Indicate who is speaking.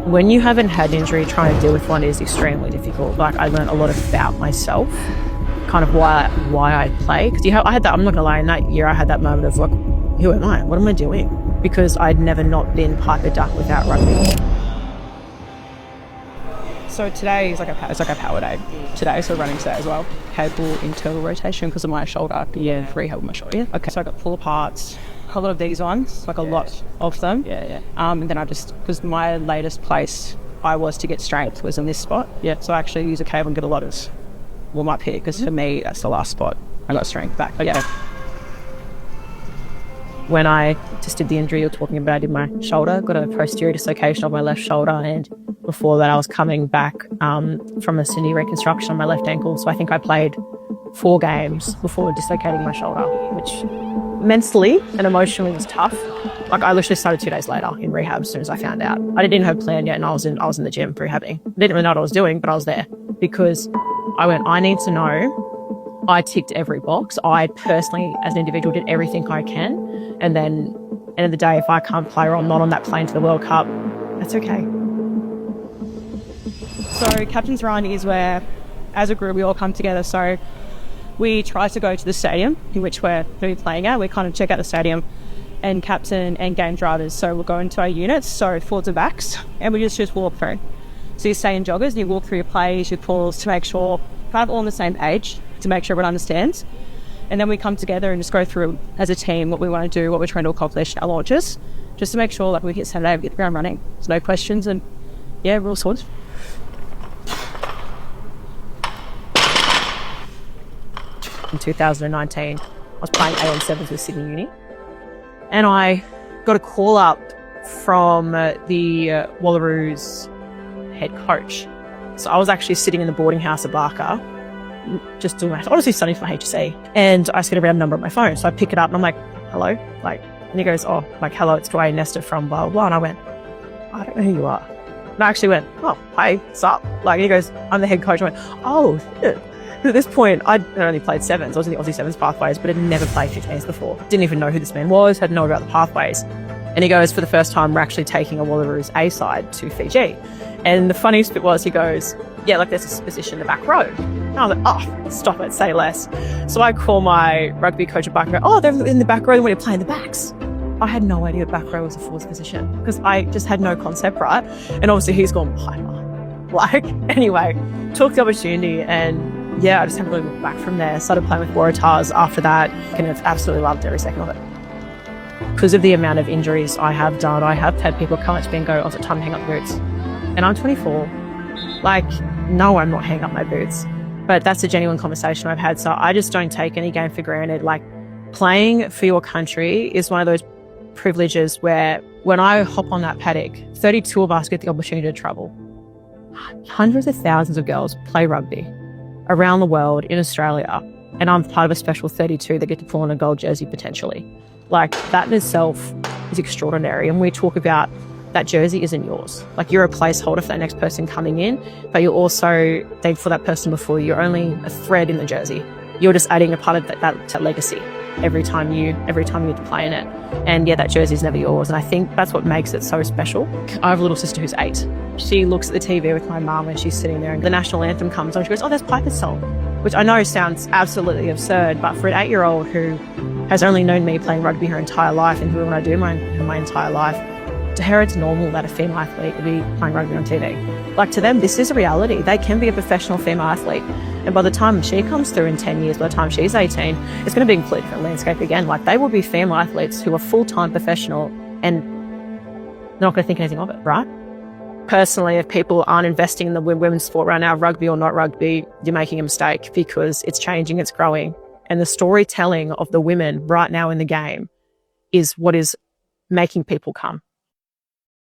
Speaker 1: When you haven't had injury, trying to deal with one is extremely difficult. Like, I learned a lot about myself, kind of why I play. Because I had that, I'm not gonna lie, in that year I had that moment of like, who am I? What am I doing? Because I'd never not been Piper Duck without rugby. So today is it's like a power day today, so running today as well. Cable internal rotation because of my shoulder. Yeah, rehab my shoulder. Yeah. Okay. So I got pull aparts, a lot of these ones, like a lot of them. Yeah. And then because my latest place I was to get strength was in this spot. Yeah. So I actually use a cable and get a lot of warm up here because for me that's the last spot I got strength back. But yeah. When I just did the injury you're talking about, I did my shoulder, got a posterior dislocation of my left shoulder, and before that I was coming back from a Cindy reconstruction on my left ankle. So I think I played 4 games before dislocating my shoulder, which mentally and emotionally was tough. Like, I literally started 2 days later in rehab as soon as I found out. I didn't have a plan yet, and I was in the gym rehabbing. I didn't really know what I was doing, but I was there because I need to know. I ticked every box. I personally, as an individual, did everything I can. And then, end of the day, if I can't play or I'm not on that plane to the World Cup, that's okay. So Captain's Run is where, as a group, we all come together. So we try to go to the stadium in which we're playing at. We kind of check out the stadium and captain and game drivers. So we'll go into our units, so forwards and backs, and we just walk through. So you stay in joggers and you walk through your plays, your pulls to make sure kind of all on the same page, to make sure everyone understands. And then we come together and just go through as a team what we want to do, what we're trying to accomplish, our launches, just to make sure like we hit Saturday, we get the ground running. There's no questions, and yeah, we're all sorted. In 2019, I was playing AM7s with Sydney Uni, and I got a call up from the Wallaroos head coach. So I was actually sitting in the boarding house at Barker, just doing honestly studying for my HSC, and I see a random number on my phone. So I pick it up and I'm like, hello? And he goes, oh, hello, it's Dwayne Nestor from blah, blah, blah. And I went, I don't know who you are. And I actually went, oh, hey, what's up? He goes, I'm the head coach. I went, oh, shit. At this point, I'd only played 7s. I was in the Aussie 7s pathways, but had never played 15s before. Didn't even know who this man was, had no idea about the pathways. And he goes, for the first time, we're actually taking a Wallaroos A side to Fiji. And the funniest bit was, he goes, yeah, there's this position in the back row. And I was like, oh, stop it, say less. So I call my rugby coach at back row, oh, they're in the back row when you're playing the backs. I had no idea the back row was a forwards position because I just had no concept, right? And obviously he's gone, anyway, took the opportunity, and yeah, I just haven't really looked back from there. Started playing with Waratahs after that, and have absolutely loved every second of it. Because of the amount of injuries I have done, I have had people come up to me and go, oh, it's time to hang up boots. And I'm 24. No, I'm not hanging up my boots. But that's a genuine conversation I've had. So I just don't take any game for granted. Playing for your country is one of those privileges where when I hop on that paddock, 32 of us get the opportunity to travel. Hundreds of thousands of girls play rugby around the world, in Australia, and I'm part of a special 32 that get to pull on a gold jersey potentially. That in itself is extraordinary. And we talk about that jersey isn't yours. You're a placeholder for that next person coming in, but you're also there for that person before you. You're only a thread in the jersey. You're just adding a part of that legacy every time you get to play in it. And yeah, that jersey is never yours. And I think that's what makes it so special. I have a little sister who's 8. She looks at the TV with my mum when she's sitting there and the national anthem comes on. She goes, oh, there's Piper's song, which I know sounds absolutely absurd, but for an 8-year-old who has only known me playing rugby her entire life and doing what I do my entire life, to her it's normal that a female athlete will be playing rugby on TV. To them, this is a reality. They can be a professional female athlete. And by the time she comes through in 10 years, by the time she's 18, it's going to be a completely different landscape again. They will be female athletes who are full-time professional and they're not going to think anything of it, right? Personally, if people aren't investing in the women's sport right now, rugby or not rugby, you're making a mistake because it's changing, it's growing. And the storytelling of the women right now in the game is what is making people come.